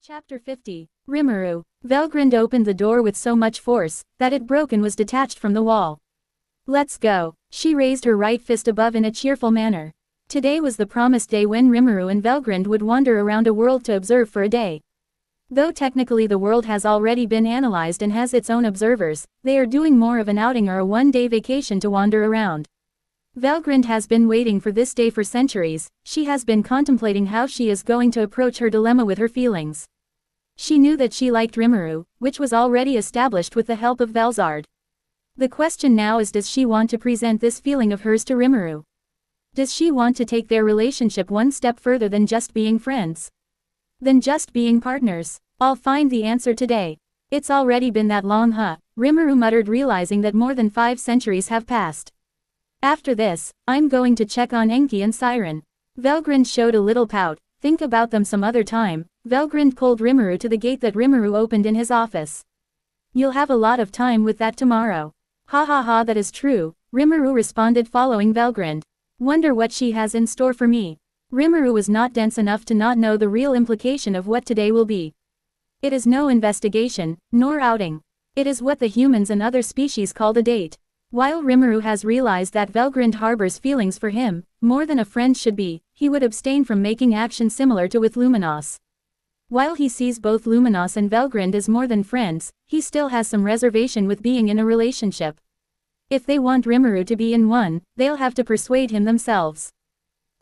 Chapter 50. Rimuru. Valgrind opened the door with so much force, that it broke and was detached from the wall. Let's go. She raised her right fist above in a cheerful manner. Today was the promised day when Rimuru and Valgrind would wander around a world to observe for a day. Though technically the world has already been analyzed and has its own observers, they are doing more of an outing or a one-day vacation to wander around. Valgrind has been waiting for this day for centuries. She has been contemplating how she is going to approach her dilemma with her feelings. She knew that she liked Rimuru, which was already established with the help of Valzard. The question now is, does she want to present this feeling of hers to Rimuru? Does she want to take their relationship one step further than just being friends? Than just being partners? I'll find the answer today. It's already been that long, huh? Rimuru muttered, realizing that more than 5 centuries have passed. After this, I'm going to check on Enki and Siren. Valgrind showed a little pout. Think about them some other time. Valgrind pulled Rimuru to the gate that Rimuru opened in his office. You'll have a lot of time with that tomorrow. Ha ha ha, that is true, Rimuru responded, following Valgrind. Wonder what she has in store for me. Rimuru was not dense enough to not know the real implication of what today will be. It is no investigation, nor outing. It is what the humans and other species call a date. While Rimuru has realized that Valgrind harbors feelings for him, more than a friend should be, he would abstain from making action similar to with Luminos. While he sees both Luminos and Valgrind as more than friends, he still has some reservation with being in a relationship. If they want Rimuru to be in one, they'll have to persuade him themselves.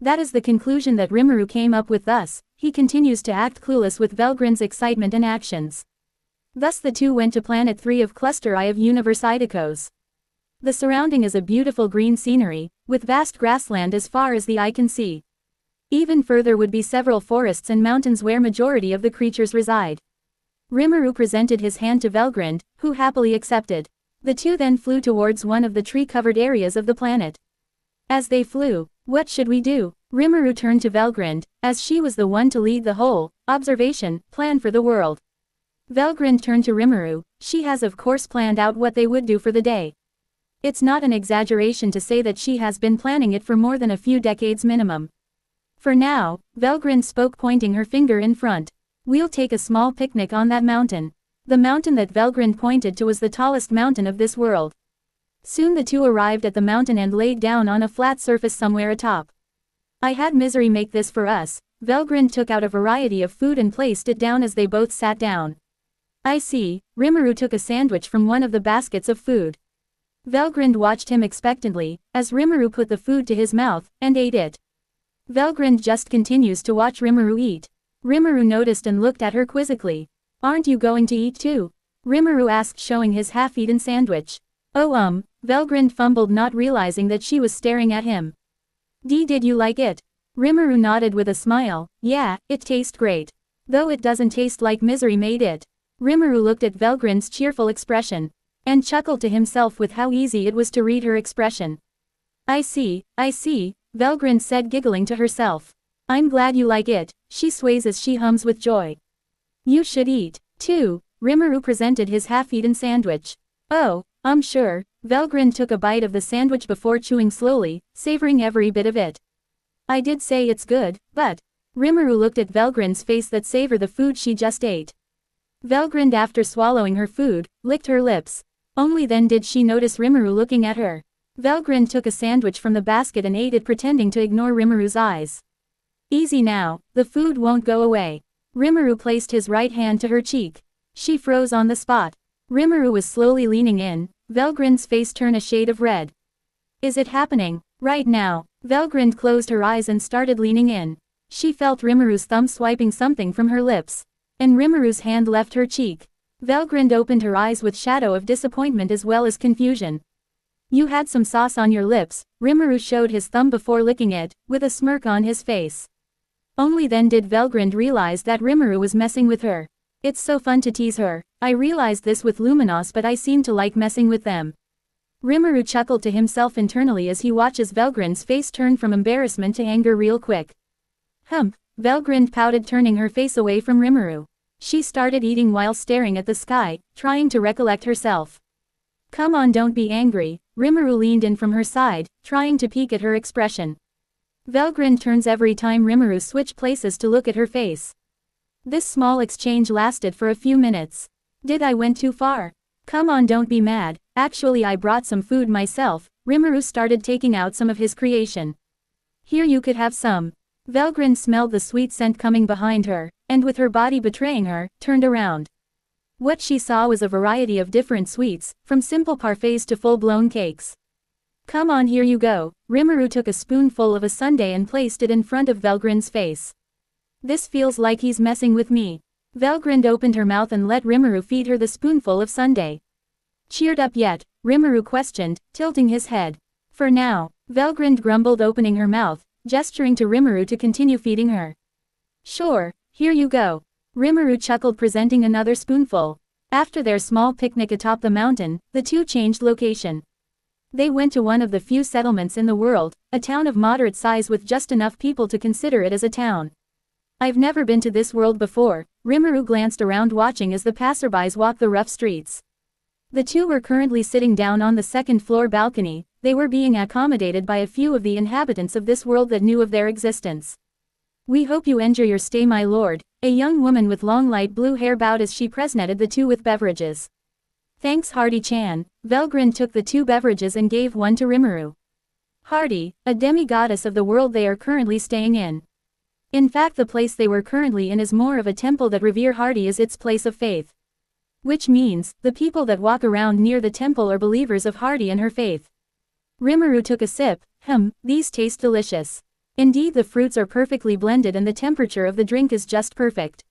That is the conclusion that Rimuru came up with. Thus, he continues to act clueless with Valgrind's excitement and actions. Thus the two went to Planet 3 of Cluster I of Universe Idicos. The surrounding is a beautiful green scenery, with vast grassland as far as the eye can see. Even further would be several forests and mountains where majority of the creatures reside. Rimuru presented his hand to Valgrind, who happily accepted. The two then flew towards one of the tree-covered areas of the planet. As they flew, what should we do? Rimuru turned to Valgrind, as she was the one to lead the whole observation plan for the world. Valgrind turned to Rimuru. She has of course planned out what they would do for the day. It's not an exaggeration to say that she has been planning it for more than a few decades minimum. For now, Valgrind spoke, pointing her finger in front. We'll take a small picnic on that mountain. The mountain that Valgrind pointed to was the tallest mountain of this world. Soon the two arrived at the mountain and laid down on a flat surface somewhere atop. I had Misery make this for us. Valgrind took out a variety of food and placed it down as they both sat down. I see. Rimuru took a sandwich from one of the baskets of food. Valgrind watched him expectantly, as Rimuru put the food to his mouth, and ate it. Valgrind just continues to watch Rimuru eat. Rimuru noticed and looked at her quizzically. Aren't you going to eat too? Rimuru asked, showing his half-eaten sandwich. Oh Valgrind fumbled, not realizing that she was staring at him. Did you like it? Rimuru nodded with a smile. Yeah, it tastes great. Though it doesn't taste like Misery made it. Rimuru looked at Valgrind's cheerful expression. And chuckled to himself with how easy it was to read her expression. I see, Valgrind said, giggling to herself. I'm glad you like it, she sways as she hums with joy. You should eat, too. Rimuru presented his half-eaten sandwich. Oh, I'm sure. Valgrind took a bite of the sandwich before chewing slowly, savoring every bit of it. I did say it's good, but... Rimuru looked at Valgrind's face that savored the food she just ate. Valgrind, after swallowing her food, licked her lips. Only then did she notice Rimuru looking at her. Valgrind took a sandwich from the basket and ate it, pretending to ignore Rimuru's eyes. Easy now, the food won't go away. Rimuru placed his right hand to her cheek. She froze on the spot. Rimuru was slowly leaning in. Valgrind's face turned a shade of red. Is it happening? Right now. Valgrind closed her eyes and started leaning in. She felt Rimuru's thumb swiping something from her lips. And Rimuru's hand left her cheek. Valgrind opened her eyes with shadow of disappointment as well as confusion. You had some sauce on your lips. Rimuru showed his thumb before licking it, with a smirk on his face. Only then did Valgrind realize that Rimuru was messing with her. It's so fun to tease her. I realized this with Luminos, but I seem to like messing with them. Rimuru chuckled to himself internally as he watches Valgrind's face turn from embarrassment to anger real quick. Hump. Valgrind pouted, turning her face away from Rimuru. She started eating while staring at the sky, trying to recollect herself. Come on, don't be angry. Rimuru leaned in from her side, trying to peek at her expression. Valgrind turns every time Rimuru switched places to look at her face. This small exchange lasted for a few minutes. Did I went too far? Come on, don't be mad, actually I brought some food myself. Rimuru started taking out some of his creation. Here, you could have some. Valgrind smelled the sweet scent coming behind her, and with her body betraying her, turned around. What she saw was a variety of different sweets, from simple parfaits to full-blown cakes. Come on, here you go. Rimuru took a spoonful of a sundae and placed it in front of Valgrind's face. This feels like he's messing with me. Valgrind opened her mouth and let Rimuru feed her the spoonful of sundae. Cheered up yet? Rimuru questioned, tilting his head. For now, Valgrind grumbled, opening her mouth, gesturing to Rimuru to continue feeding her. Sure, here you go. Rimuru chuckled, presenting another spoonful. After their small picnic atop the mountain, the two changed location. They went to one of the few settlements in the world, a town of moderate size with just enough people to consider it as a town. I've never been to this world before. Rimuru glanced around, watching as the passerbys walked the rough streets. The two were currently sitting down on the second-floor balcony. They were being accommodated by a few of the inhabitants of this world that knew of their existence. We hope you enjoy your stay, my lord. A young woman with long light blue hair bowed as she presented the two with beverages. Thanks, Hardy-chan. Valgrind took the two beverages and gave one to Rimuru. Hardy, a demi-goddess of the world they are currently staying in. In fact, the place they were currently in is more of a temple that revere Hardy as its place of faith. Which means, the people that walk around near the temple are believers of Hardy and her faith. Rimuru took a sip. These taste delicious. Indeed, the fruits are perfectly blended and the temperature of the drink is just perfect.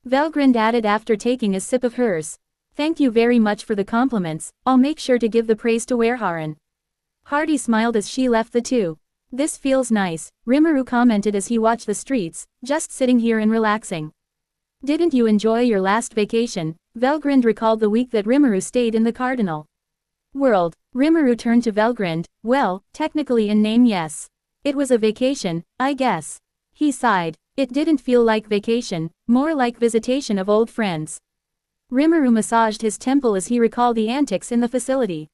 Valgrind added after taking a sip of hers. Thank you very much for the compliments. I'll make sure to give the praise to Wereharen. Hardy smiled as she left the two. This feels nice, Rimuru commented as he watched the streets, just sitting here and relaxing. Didn't you enjoy your last vacation? Valgrind recalled the week that Rimuru stayed in the Cardinal world. Rimuru turned to Valgrind. Well, technically in name, yes. It was a vacation, I guess. He sighed. It didn't feel like vacation, more like visitation of old friends. Rimuru massaged his temple as he recalled the antics in the facility.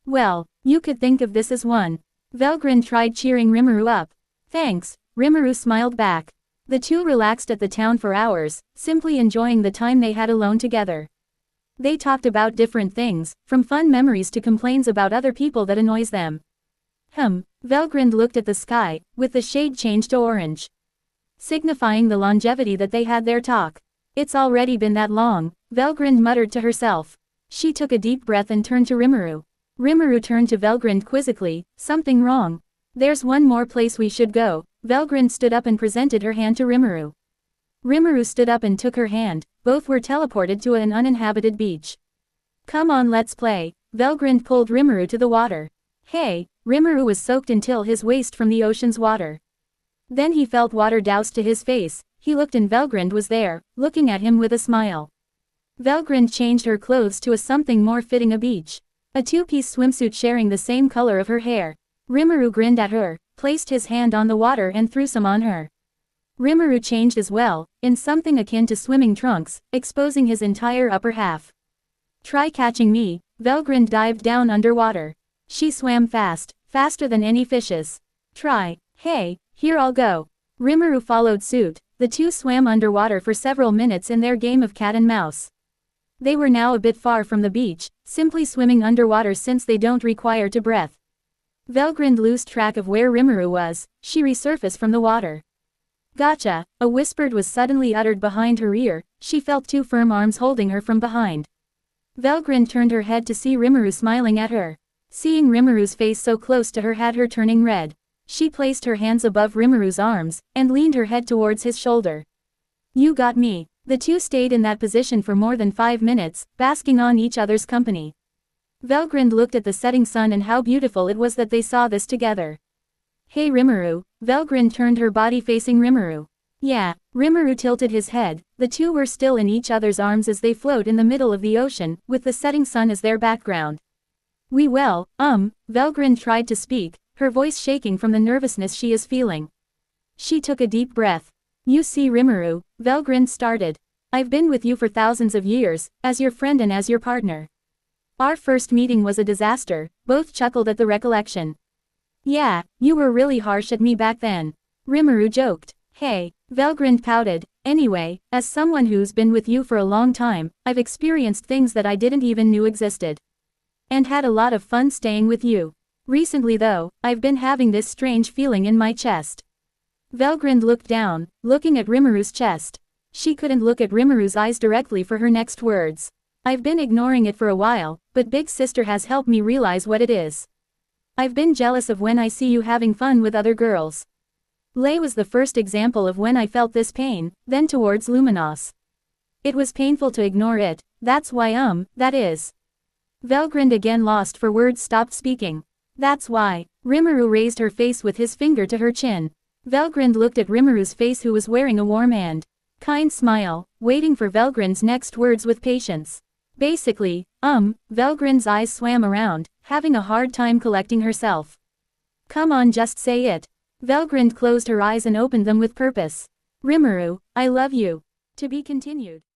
Well, you could think of this as one. Valgrind tried cheering Rimuru up. Thanks, Rimuru smiled back. The two relaxed at the town for hours, simply enjoying the time they had alone together. They talked about different things, from fun memories to complaints about other people that annoys them. Valgrind looked at the sky, with the shade changed to orange, signifying the longevity that they had their talk. It's already been that long, Valgrind muttered to herself. She took a deep breath and turned to Rimuru. Rimuru turned to Valgrind quizzically. Something wrong? There's one more place we should go. Valgrind stood up and presented her hand to Rimuru. Rimuru stood up and took her hand. Both were teleported to an uninhabited beach. Come on, let's play. Valgrind pulled Rimuru to the water. Hey, Rimuru was soaked until his waist from the ocean's water. Then he felt water doused to his face. He looked and Valgrind was there, looking at him with a smile. Valgrind changed her clothes to a something more fitting, a beach. A two-piece swimsuit sharing the same color of her hair. Rimuru grinned at her, placed his hand on the water and threw some on her. Rimuru changed as well, in something akin to swimming trunks, exposing his entire upper half. Try catching me. Valgrind dived down underwater. She swam fast, faster than any fishes. Try. Hey, here I'll go. Rimuru followed suit. The two swam underwater for several minutes in their game of cat and mouse. They were now a bit far from the beach, simply swimming underwater since they don't require to breath. Valgrind lost track of where Rimuru was. She resurfaced from the water. Gotcha, a whisper was suddenly uttered behind her ear. She felt two firm arms holding her from behind. Valgrind turned her head to see Rimuru smiling at her. Seeing Rimuru's face so close to her had her turning red. She placed her hands above Rimuru's arms, and leaned her head towards his shoulder. You got me. The two stayed in that position for more than 5 minutes, basking on each other's company. Valgrind looked at the setting sun and how beautiful it was that they saw this together. Hey Rimuru. Valgrind turned her body facing Rimuru. Yeah. Rimuru tilted his head. The two were still in each other's arms as they float in the middle of the ocean, with the setting sun as their background. Valgrind tried to speak, her voice shaking from the nervousness she is feeling. She took a deep breath. You see Rimuru, Valgrind started. I've been with you for thousands of years, as your friend and as your partner. Our first meeting was a disaster. Both chuckled at the recollection. Yeah, you were really harsh at me back then. Rimuru joked. Hey, Valgrind pouted. Anyway, as someone who's been with you for a long time, I've experienced things that I didn't even knew existed. And had a lot of fun staying with you. Recently though, I've been having this strange feeling in my chest. Valgrind looked down, looking at Rimuru's chest. She couldn't look at Rimuru's eyes directly for her next words. I've been ignoring it for a while, but Big Sister has helped me realize what it is. I've been jealous of when I see you having fun with other girls. Lei was the first example of when I felt this pain, then towards Luminos. It was painful to ignore it, that's why that is. Valgrind again lost for words stopped speaking. That's why. Rimuru raised her face with his finger to her chin. Valgrind looked at Rimuru's face who was wearing a warm and kind smile, waiting for Valgrind's next words with patience. Basically, Valgrind's eyes swam around, having a hard time collecting herself. Come on, just say it. Valgrind closed her eyes and opened them with purpose. Rimuru, I love you. To be continued.